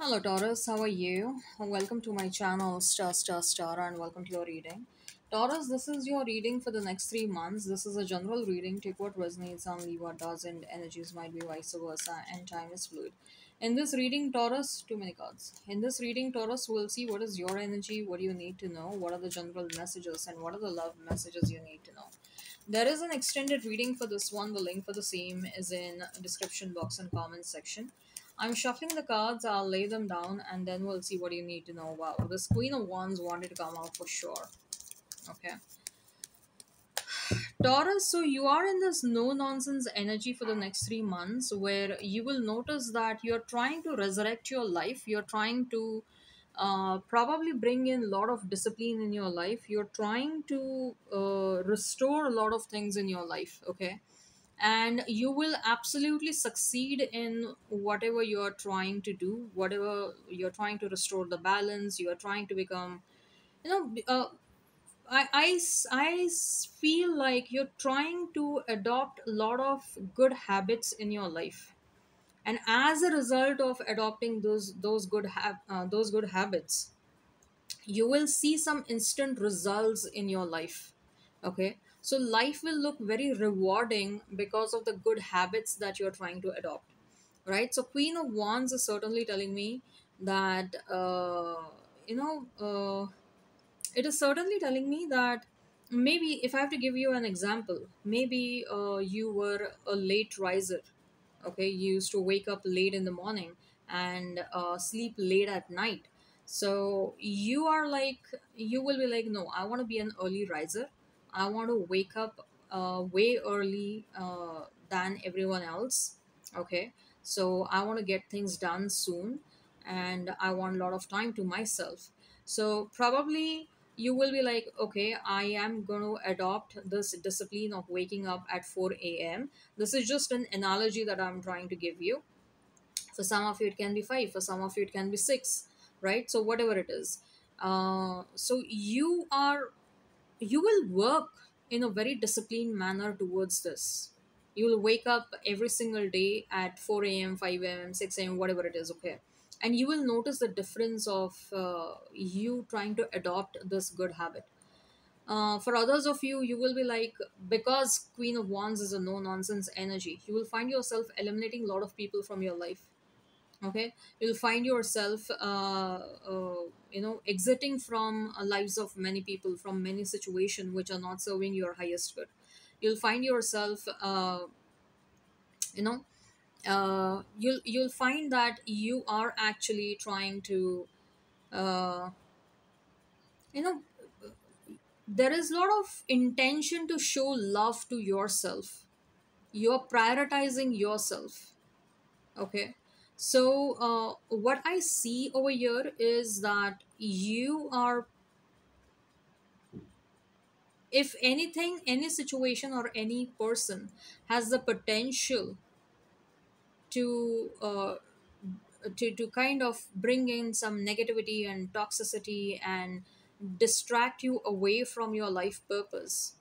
Hello Taurus, how are you? Welcome to my channel Star and welcome to your reading. Taurus, this is your reading for the next 3 months. This is a general reading. Take what resonates and leave what doesn't. Energies might be vice versa and time is fluid. In this reading, Taurus, too many cards. In this reading, Taurus, we'll see what is your energy, what do you need to know, what are the general messages, and what are the love messages you need to know. There is an extended reading for this one. The link for the same is in description box and comments section. I'm shuffling the cards, I'll lay them down, and then we'll see what you need to know. Wow, this Queen of Wands wanted to come out for sure. Okay. Taurus, so you are in this no nonsense energy for the next 3 months where you will notice that you're trying to resurrect your life. You're trying to probably bring in a lot of discipline in your life. You're trying to restore a lot of things in your life. Okay. And you will absolutely succeed in whatever you're trying to do, whatever you're trying to restore the balance, you're trying to become, you know, feel like you're trying to adopt a lot of good habits in your life, and as a result of adopting those good habits, you will see some instant results in your life. Okay, so life will look very rewarding because of the good habits that you're trying to adopt, right? So Queen of Wands is certainly telling me that you know uh, it is certainly telling me that maybe if I have to give you an example, maybe you were a late riser. Okay, you used to wake up late in the morning and sleep late at night. So you are like, you will be like, no, I want to be an early riser. I want to wake up way early than everyone else. Okay, so I want to get things done soon, and I want a lot of time to myself. So probably you will be like, okay, I am going to adopt this discipline of waking up at 4 a.m. This is just an analogy that I'm trying to give you. For some of you it can be 5, for some of you it can be 6, right? So whatever it is, so you will work in a very disciplined manner towards this. You will wake up every single day at 4 a.m., 5 a.m., 6 a.m., whatever it is. Okay, and you will notice the difference of you trying to adopt this good habit. For others of you, you will be like, because Queen of Wands is a no nonsense energy, you will find yourself eliminating a lot of people from your life. Okay, you'll find yourself exiting from lives of many people, from many situations which are not serving your highest good. You'll find yourself you know you'll find that you are actually trying to uh, you know there is a lot of intention to show love to yourself. You're prioritizing yourself. Okay, so what I see over here is that you are, if anything, any situation or any person has the potential to to kind of bring in some negativity and toxicity and distract you away from your life purpose,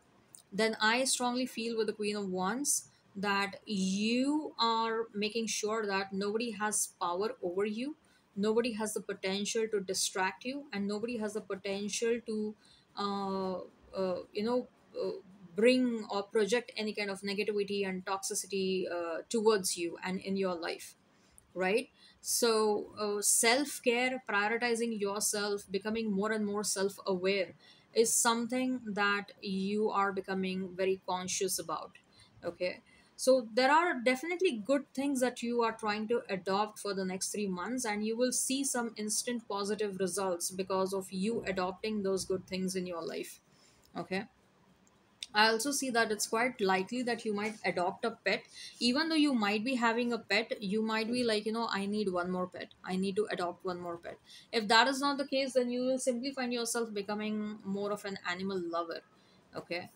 then I strongly feel with the Queen of Wands that you are making sure that nobody has power over you, nobody has the potential to distract you, and nobody has the potential to, uh, uh, you know, uh, bring or project any kind of negativity and toxicity towards you and in your life, right? So self-care, prioritizing yourself, becoming more and more self-aware is something that you are becoming very conscious about. Okay, so there are definitely good things that you are trying to adopt for the next 3 months, and you will see some instant positive results because of you adopting those good things in your life. Okay, I also see that it's quite likely that you might adopt a pet. Even though you might be having a pet, you might be like, I need one more pet. I need to adopt one more pet. If that is not the case, then you will simply find yourself becoming more of an animal lover. Okay.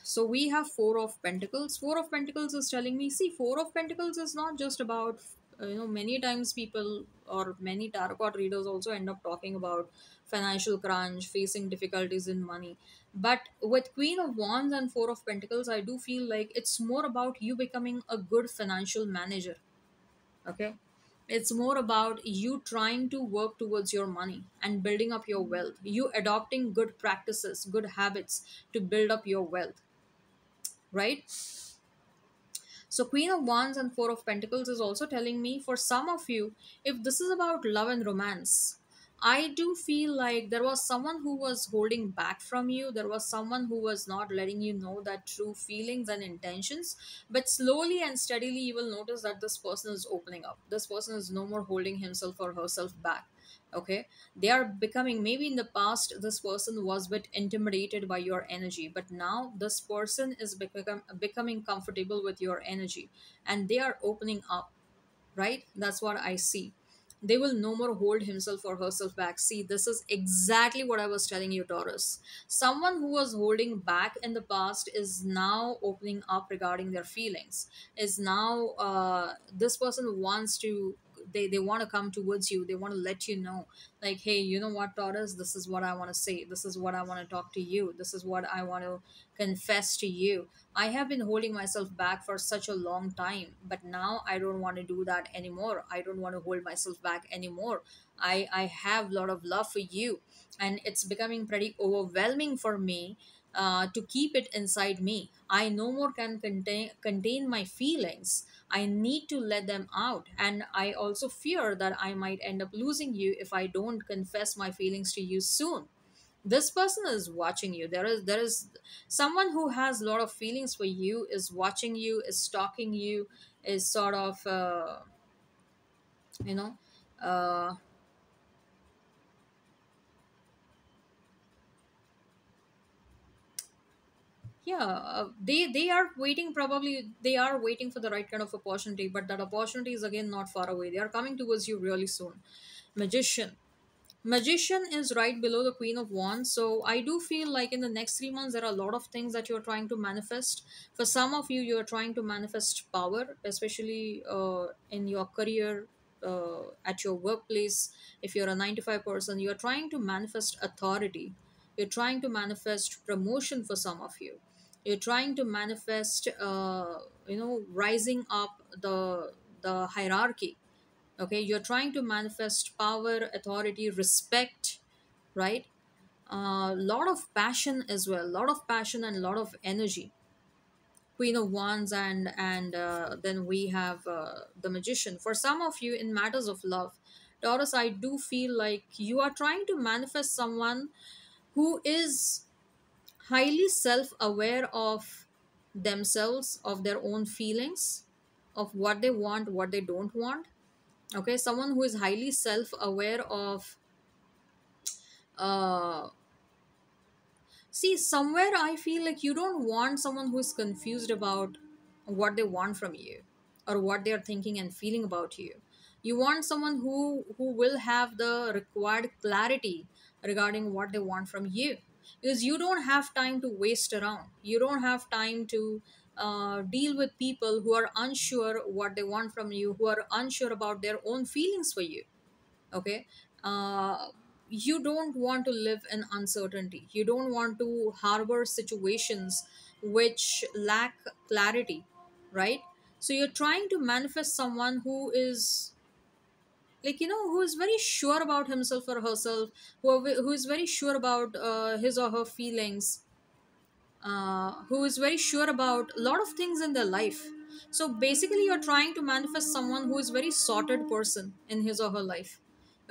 So we have Four of Pentacles. Four of Pentacles is telling me, see, Four of Pentacles is not just about, many times people or many tarot card readers also end up talking about financial crunch, facing difficulties in money. But with Queen of Wands and Four of Pentacles, I do feel like it's more about you becoming a good financial manager. Okay, It's more about you trying to work towards your money and building up your wealth, you adopting good practices, good habits to build up your wealth, right? So, Queen of Wands and Four of Pentacles is also telling me for some of you, if this is about love and romance, I do feel like there was someone who was holding back from you. There was someone who was not letting you know that true feelings and intentions. But slowly and steadily, you will notice that this person is opening up. This person is no more holding himself or herself back. Okay, they are becoming, maybe in the past this person was a bit intimidated by your energy, but now this person is becoming comfortable with your energy, and they are opening up, right? That's what I see. They will no more hold himself or herself back. See, this is exactly what I was telling you, Taurus. Someone who was holding back in the past is now opening up regarding their feelings, is now this person wants to, they want to come towards you. They want to let you know, like, hey, you know what, Taurus, this is what I want to say, this is what I want to talk to you, this is what I want to confess to you. I have been holding myself back for such a long time, but now I don't want to do that anymore. I don't want to hold myself back anymore. I have a lot of love for you, and it's becoming pretty overwhelming for me to keep it inside me. I no more can contain my feelings. I need to let them out, and I also fear that I might end up losing you if I don't confess my feelings to you soon. This person is watching you. There is someone who has a lot of feelings for you, is watching you, is stalking you, is sort of you know uh, yeah, they are waiting, probably they are waiting for the right kind of opportunity, but that opportunity is again not far away. They are coming towards you really soon. Magician. Magician is right below the Queen of Wands. So I do feel like in the next 3 months, there are a lot of things that you're trying to manifest. For some of you, you're trying to manifest power, especially in your career, at your workplace. If you're a 9 to 5 person, you're trying to manifest authority. You're trying to manifest promotion for some of you. You're trying to manifest, rising up the hierarchy. Okay, you're trying to manifest power, authority, respect, right? A lot of passion as well, lot of passion and a lot of energy. Queen of Wands, and then we have the Magician. For some of you, in matters of love, Taurus, I do feel like you are trying to manifest someone who is highly self-aware of themselves, of their own feelings, of what they want, what they don't want. Okay, someone who is highly self-aware of uh see, somewhere I feel like you don't want someone who is confused about what they want from you, or what they are thinking and feeling about you. You want someone who will have the required clarity regarding what they want from you, because you don't have time to waste around. You don't have time to deal with people who are unsure what they want from you, who are unsure about their own feelings for you. Okay, uh, you don't want to live in uncertainty. You don't want to harbor situations which lack clarity, right? So you're trying to manifest someone who is, like, who is very sure about himself or herself, who is very sure about his or her feelings, who is very sure about a lot of things in their life. So basically, you're trying to manifest someone who is very sorted person in his or her life.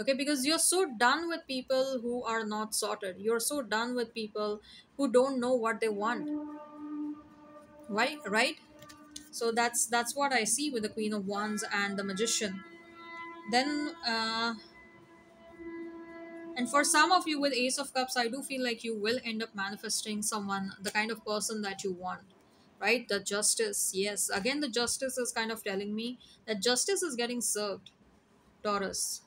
Okay, because you're so done with people who are not sorted. You're so done with people who don't know what they want. Right? So that's what I see with the Queen of Wands and the Magician. Then and for some of you with Ace of Cups, I do feel like you will end up manifesting someone, the kind of person that you want, right? The Justice. Yes. Again, the Justice is kind of telling me that justice is getting served, Taurus.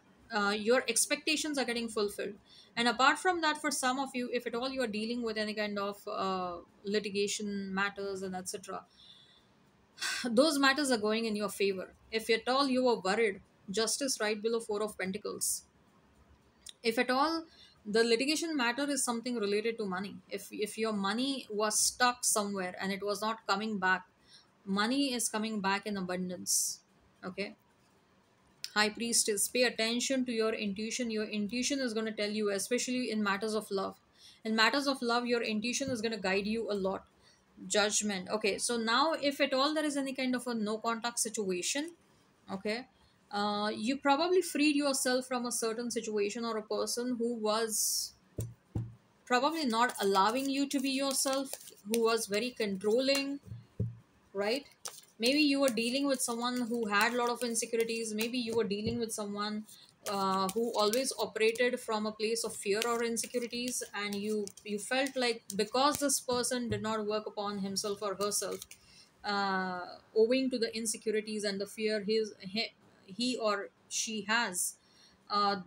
Your expectations are getting fulfilled. And apart from that, for some of you, if at all you are dealing with any kind of litigation matters and etc., those matters are going in your favor. If at all you were worried, Justice right below Four of Pentacles. If at all the litigation matter is something related to money, if your money was stuck somewhere and it was not coming back, money is coming back in abundance. Okay, High priestess, pay attention to your intuition. Your intuition is going to tell you, especially in matters of love. In matters of love, your intuition is going to guide you a lot. Judgment. Okay, so now if at all there is any kind of a no contact situation, okay, you probably freed yourself from a certain situation or a person who was probably not allowing you to be yourself, who was very controlling, right? Maybe you were dealing with someone who had a lot of insecurities. Maybe you were dealing with someone who always operated from a place of fear or insecurities, and you felt like because this person did not work upon himself or herself, owing to the insecurities and the fear he or she has,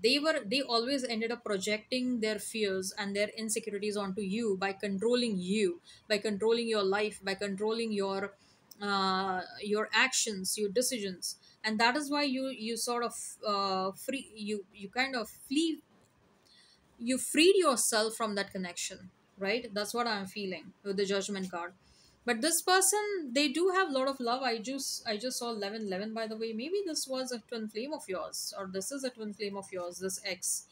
they always ended up projecting their fears and their insecurities onto you, by controlling your life, by controlling your actions, your decisions. And that is why you sort of free you kind of flee, you freed yourself from that connection, right? That's what I'm feeling with the judgment card. But this person, they do have a lot of love. I just saw 1111, by the way. Maybe this was a twin flame of yours, or this is a twin flame of yours, this ex.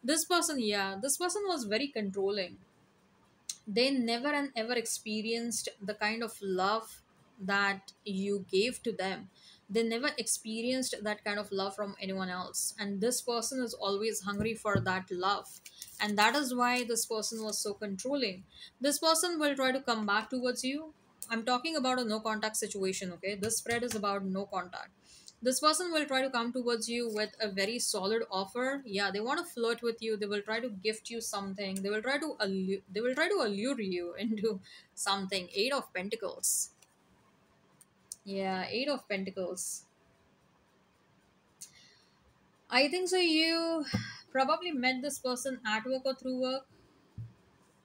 This person, yeah, this person was very controlling. They never and ever experienced the kind of love that you gave to them. They never experienced that kind of love from anyone else, and this person is always hungry for that love. And that is why this person was so controlling. This person will try to come back towards you. I'm talking about a no contact situation, okay? This spread is about no contact. This person will try to come towards you with a very solid offer. Yeah, they want to flirt with you. They will try to gift you something. They will try to allure you into something. Eight of Pentacles. Yeah, Eight of Pentacles. I think so. You probably met this person at work or through work.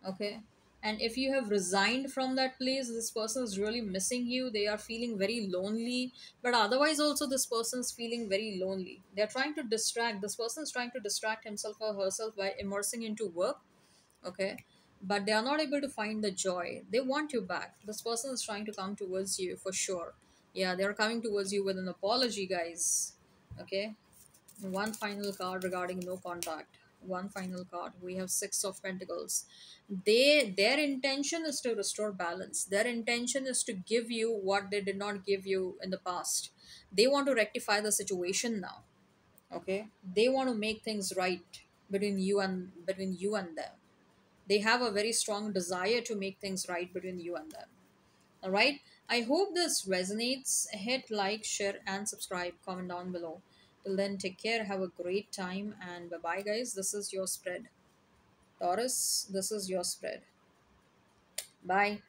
Okay. And if you have resigned from that place, this person is really missing you. They are feeling very lonely. But otherwise, also, this person is feeling very lonely. They're trying to distract. This person is trying to distract himself or herself by immersing into work. Okay. But they are not able to find the joy. They want you back. This person is trying to come towards you for sure. Yeah, they're coming towards you with an apology, guys. Okay. One final card regarding no contact. One final card. We have Six of Pentacles. Their intention is to restore balance. Their intention is to give you what they did not give you in the past. They want to rectify the situation now. Okay? They want to make things right between you and them. They have a very strong desire to make things right between you and them. All right. I hope this resonates. Hit like, share, and subscribe. Comment down below. Till then, take care. Have a great time. And bye bye, guys. This is your spread. Taurus, this is your spread. Bye.